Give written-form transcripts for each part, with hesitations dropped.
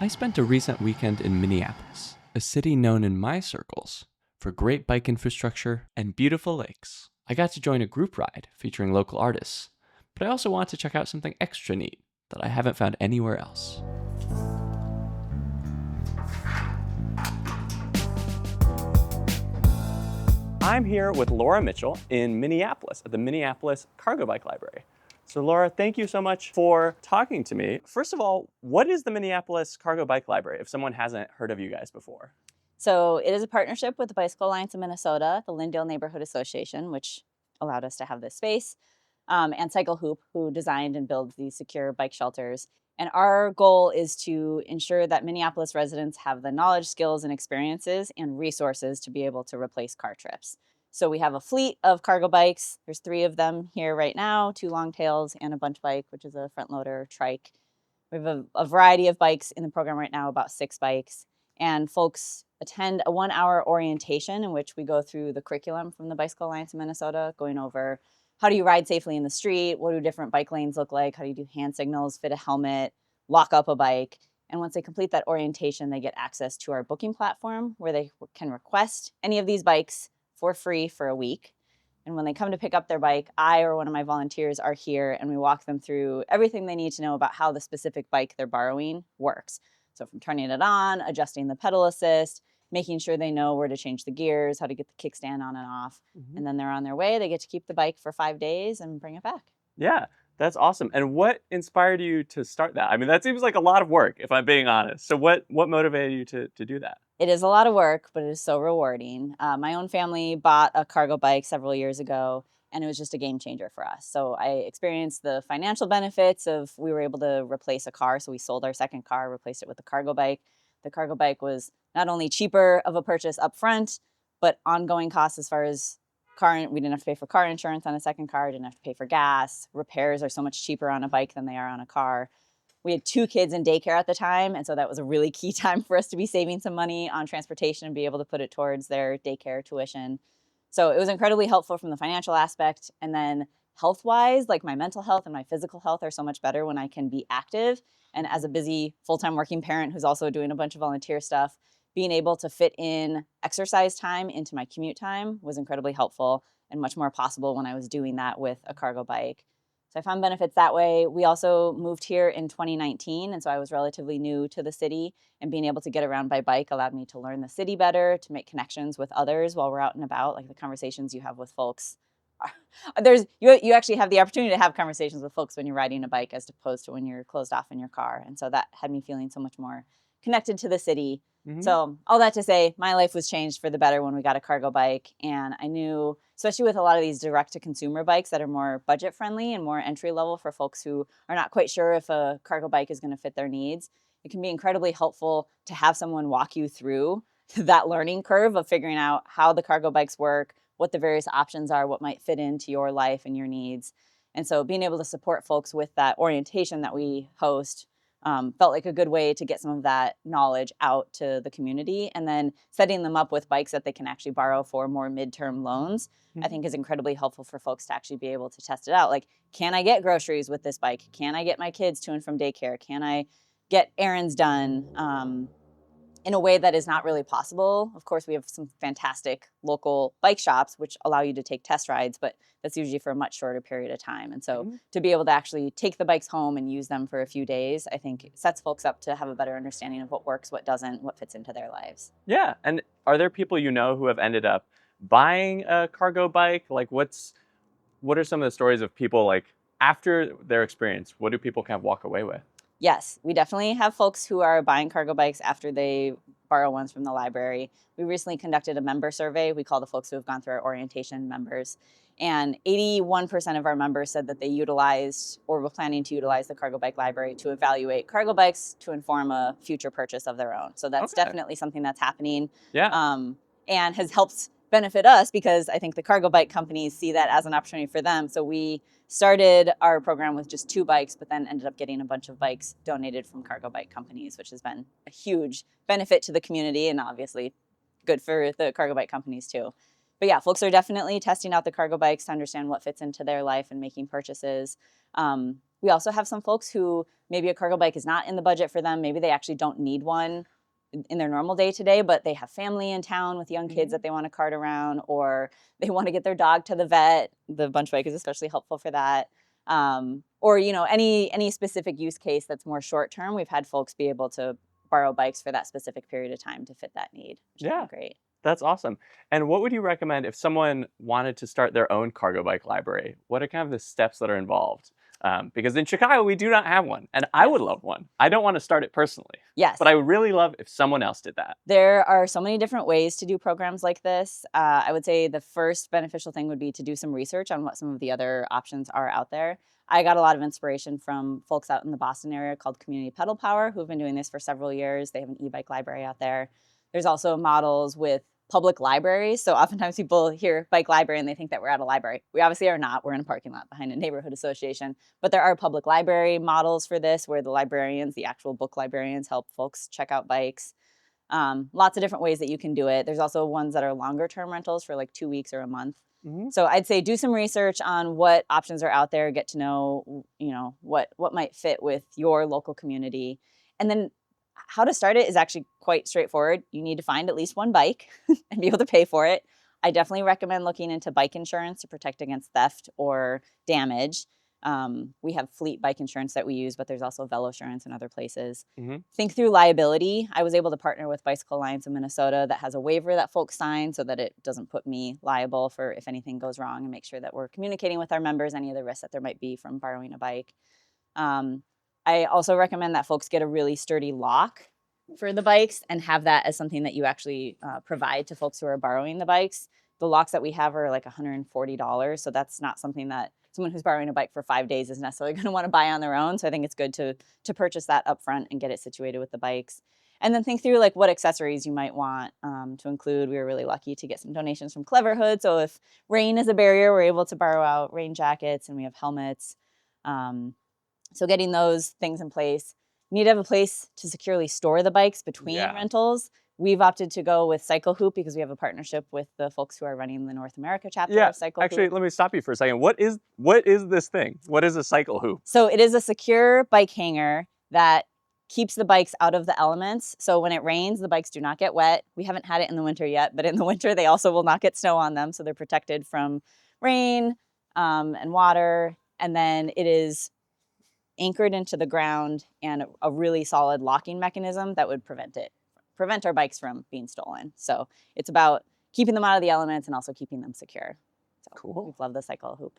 I spent a recent weekend in Minneapolis, a city known in my circles for great bike infrastructure and beautiful lakes. I got to join a group ride featuring local artists, but I also want to check out something extra neat that I haven't found anywhere else. I'm here with Laura Mitchell in Minneapolis at the Minneapolis Cargo Bike Library. So Laura, thank you so much for talking to me. First of all, what is the Minneapolis Cargo Bike Library if someone hasn't heard of you guys before? So it is a partnership with the Bicycle Alliance of Minnesota, the Lyndale Neighborhood Association, which allowed us to have this space, and Cyclehoop, who designed and builds these secure bike shelters. And our goal is to ensure that Minneapolis residents have the knowledge, skills, and experiences and resources to be able to replace car trips. So we have a fleet of cargo bikes. There's 3 of them here right now, 2 longtails and a bunch bike, which is a front loader trike. We have a variety of bikes in the program right now, about 6 bikes. And folks attend a 1-hour orientation in which we go through the curriculum from the Bicycle Alliance of Minnesota, going over how do you ride safely in the street, what do different bike lanes look like, how do you do hand signals, fit a helmet, lock up a bike. And once they complete that orientation, they get access to our booking platform where they can request any of these bikes for free for a week. And when they come to pick up their bike, I or one of my volunteers are here and we walk them through everything they need to know about how the specific bike they're borrowing works. So from turning it on, adjusting the pedal assist, making sure they know where to change the gears, how to get the kickstand on and off. And then they're on their way. They get to keep the bike for 5 days and bring it back. Yeah, that's awesome. And what inspired you to start that? I mean, that seems like a lot of work, if I'm being honest. So what motivated you to do that? It is a lot of work, but it is so rewarding. My own family bought a cargo bike several years ago, and it was just a game changer for us. So I experienced the financial benefits of we were able to replace a car. So we sold our second car, replaced it with a cargo bike. The cargo bike was not only cheaper of a purchase up front, but ongoing costs as far as we didn't have to pay for car insurance on a second car, didn't have to pay for gas. Repairs are so much cheaper on a bike than they are on a car. We had 2 kids in daycare at the time, and so that was a really key time for us to be saving some money on transportation and be able to put it towards their daycare tuition. So it was incredibly helpful from the financial aspect. And then health-wise, like my mental health and my physical health are so much better when I can be active. And as a busy full-time working parent who's also doing a bunch of volunteer stuff, being able to fit in exercise time into my commute time was incredibly helpful and much more possible when I was doing that with a cargo bike. So I found benefits that way. We also moved here in 2019, and so I was relatively new to the city, and being able to get around by bike allowed me to learn the city better, to make connections with others while we're out and about, like the conversations you have with folks. You actually have the opportunity to have conversations with folks when you're riding a bike as opposed to when you're closed off in your car. And so that had me feeling so much more connected to the city. So all that to say, my life was changed for the better when we got a cargo bike. And I knew, especially with a lot of these direct-to-consumer bikes that are more budget-friendly and more entry-level for folks who are not quite sure if a cargo bike is going to fit their needs, it can be incredibly helpful to have someone walk you through that learning curve of figuring out how the cargo bikes work, what the various options are, what might fit into your life and your needs. And so being able to support folks with that orientation that we host felt like a good way to get some of that knowledge out to the community, and then setting them up with bikes that they can actually borrow for more midterm loans, I think is incredibly helpful for folks to actually be able to test it out. Like, can I get groceries with this bike? Can I get my kids to and from daycare? Can I get errands done in a way that is not really possible? Of course, we have some fantastic local bike shops which allow you to take test rides, but that's usually for a much shorter period of time. And so to be able to actually take the bikes home and use them for a few days, I think sets folks up to have a better understanding of what works, what doesn't, what fits into their lives. Yeah, and are there people you know who have ended up buying a cargo bike? Like what are some of the stories of people like after their experience? What do people kind of walk away with? Yes, we definitely have folks who are buying cargo bikes after they borrow ones from the library. We recently conducted a member survey. We call the folks who have gone through our orientation members. And 81% of our members said that they utilized or were planning to utilize the Cargo Bike Library to evaluate cargo bikes to inform a future purchase of their own. So that's definitely something that's happening. Yeah. And has helped benefit us because I think the cargo bike companies see that as an opportunity for them. So we started our program with just 2 bikes, but then ended up getting a bunch of bikes donated from cargo bike companies, which has been a huge benefit to the community and obviously good for the cargo bike companies too. But yeah, folks are definitely testing out the cargo bikes to understand what fits into their life and making purchases. We also have some folks who maybe a cargo bike is not in the budget for them. Maybe they actually don't need one in their normal day to day, but they have family in town with young kids that they want to cart around, or they want to get their dog to the vet. The bunch bike is especially helpful for that. Or any specific use case that's more short term. We've had folks be able to borrow bikes for that specific period of time to fit that need, which has been great. That's awesome. And what would you recommend if someone wanted to start their own cargo bike library? What are kind of the steps that are involved? Because in Chicago, we do not have one, and I would love one. I don't want to start it personally. Yes. But I would really love if someone else did that. There are so many different ways to do programs like this. I would say the first beneficial thing would be to do some research on what some of the other options are out there. I got a lot of inspiration from folks out in the Boston area called Community Pedal Power, who've been doing this for several years. They have an e-bike library out there. There's also models with public libraries. So oftentimes people hear bike library and they think that we're at a library. We obviously are not. We're in a parking lot behind a neighborhood association. But there are public library models for this where the librarians, the actual book librarians, help folks check out bikes. Lots of different ways that you can do it. There's also ones that are longer term rentals for like 2 weeks or a month. So I'd say do some research on what options are out there, get to know, what might fit with your local community. And then how to start it is actually quite straightforward. You need to find at least one bike and be able to pay for it. I definitely recommend looking into bike insurance to protect against theft or damage. We have fleet bike insurance that we use, but there's also Velosurance in other places. Think through liability. I was able to partner with Bicycle Alliance of Minnesota that has a waiver that folks sign so that it doesn't put me liable for if anything goes wrong, and make sure that we're communicating with our members any of the risks that there might be from borrowing a bike. I also recommend that folks get a really sturdy lock for the bikes and have that as something that you actually provide to folks who are borrowing the bikes. The locks that we have are like $140, so that's not something that someone who's borrowing a bike for 5 days is necessarily going to want to buy on their own. So I think it's good to purchase that up front and get it situated with the bikes. And then think through like what accessories you might want to include. We were really lucky to get some donations from Cleverhood. So if rain is a barrier, we're able to borrow out rain jackets, and we have helmets. So getting those things in place. You need to have a place to securely store the bikes between rentals. We've opted to go with Cyclehoop because we have a partnership with the folks who are running the North America chapter of Cyclehoop. Actually, let me stop you for a second. What is this thing? What is a Cyclehoop? So it is a secure bike hanger that keeps the bikes out of the elements. So when it rains, the bikes do not get wet. We haven't had it in the winter yet, but in the winter, they also will not get snow on them. So they're protected from rain and water. And then it is anchored into the ground and a really solid locking mechanism that would prevent our bikes from being stolen. So it's about keeping them out of the elements and also keeping them secure. So cool. We love the Cyclehoop.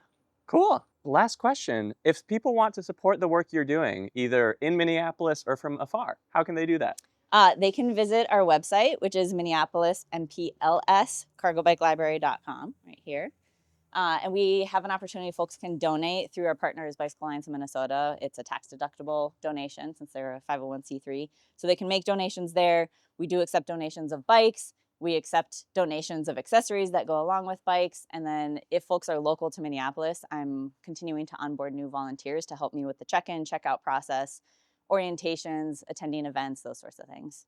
Cool. Last question. If people want to support the work you're doing, either in Minneapolis or from afar, how can they do that? They can visit our website, which is MinneapolisMPLSCargoBikeLibrary.com right here. And we have an opportunity folks can donate through our partners, Bicycle Alliance of Minnesota. It's a tax-deductible donation since they're a 501c3. So they can make donations there. We do accept donations of bikes. We accept donations of accessories that go along with bikes. And then if folks are local to Minneapolis, I'm continuing to onboard new volunteers to help me with the check-in, check-out process, orientations, attending events, those sorts of things.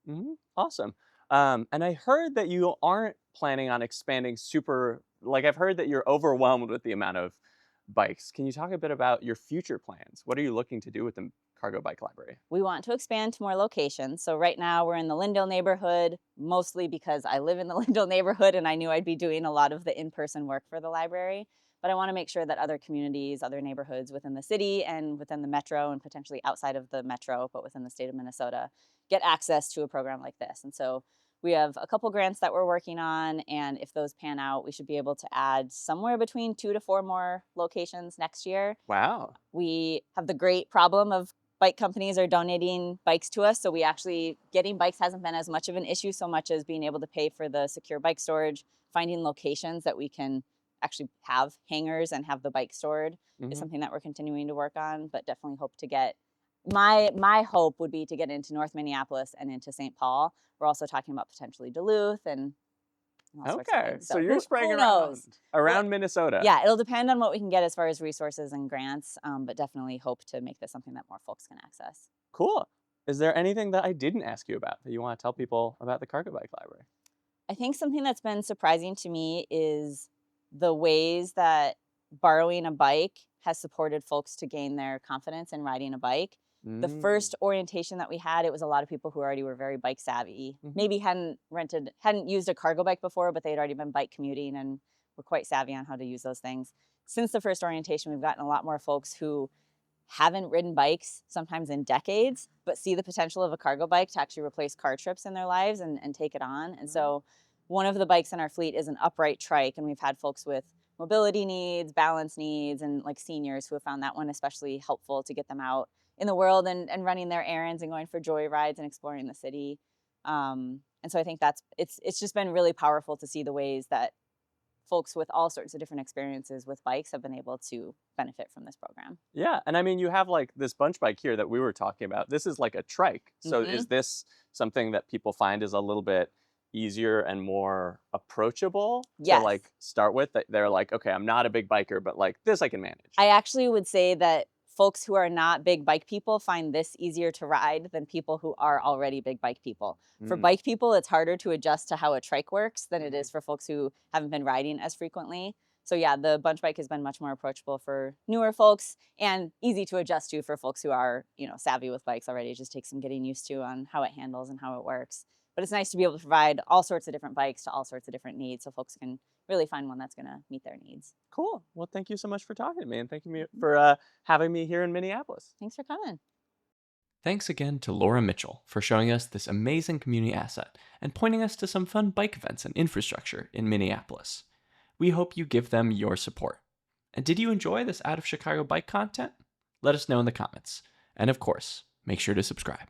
Awesome. And I heard that you aren't planning on expanding I've heard that you're overwhelmed with the amount of bikes. Can you talk a bit about your future plans? What are you looking to do with the Cargo Bike Library? We want to expand to more locations. So right now we're in the Lyndale neighborhood, mostly because I live in the Lyndale neighborhood and I knew I'd be doing a lot of the in-person work for the library. But I want to make sure that other communities, other neighborhoods within the city and within the metro and potentially outside of the metro, but within the state of Minnesota, get access to a program like this. And so we have a couple grants that we're working on, and if those pan out, we should be able to add somewhere between 2 to 4 more locations next year. Wow. We have the great problem of bike companies are donating bikes to us, so getting bikes hasn't been as much of an issue so much as being able to pay for the secure bike storage, finding locations that we can actually have hangars and have the bike stored is something that we're continuing to work on, but definitely hope to get my hope would be to get into North Minneapolis and into St. Paul. We're also talking about potentially Duluth and all sorts of things. So you're spraying around Minnesota. Yeah, it'll depend on what we can get as far as resources and grants, but definitely hope to make this something that more folks can access. Cool. Is there anything that I didn't ask you about that you want to tell people about the Cargo Bike Library? I think something that's been surprising to me is the ways that borrowing a bike has supported folks to gain their confidence in riding a bike. The Mm. first orientation that we had, it was a lot of people who already were very bike savvy. Maybe hadn't used a cargo bike before, but they'd already been bike commuting and were quite savvy on how to use those things. Since the first orientation, we've gotten a lot more folks who haven't ridden bikes sometimes in decades, but see the potential of a cargo bike to actually replace car trips in their lives and take it on. And so one of the bikes in our fleet is an upright trike, and we've had folks with mobility needs, balance needs, and like seniors who have found that one especially helpful to get them out in the world and running their errands and going for joy rides and exploring the city. And so I think it's just been really powerful to see the ways that folks with all sorts of different experiences with bikes have been able to benefit from this program. Yeah, and I mean, you have like this bunch bike here that we were talking about. This is like a trike. So is this something that people find is a little bit easier and more approachable to like start with? That they're like, okay, I'm not a big biker, but like this I can manage. I actually would say that folks who are not big bike people find this easier to ride than people who are already big bike people. For bike people, it's harder to adjust to how a trike works than it is for folks who haven't been riding as frequently. So yeah, the bunch bike has been much more approachable for newer folks and easy to adjust to for folks who are, savvy with bikes already. It just takes some getting used to on how it handles and how it works. But it's nice to be able to provide all sorts of different bikes to all sorts of different needs so folks can really find one that's going to meet their needs. Cool. Well, thank you so much for talking to me, and thank you for having me here in Minneapolis. Thanks for coming. Thanks again to Laura Mitchell for showing us this amazing community asset and pointing us to some fun bike events and infrastructure in Minneapolis. We hope you give them your support. And did you enjoy this Out of Chicago bike content? Let us know in the comments. And of course, make sure to subscribe.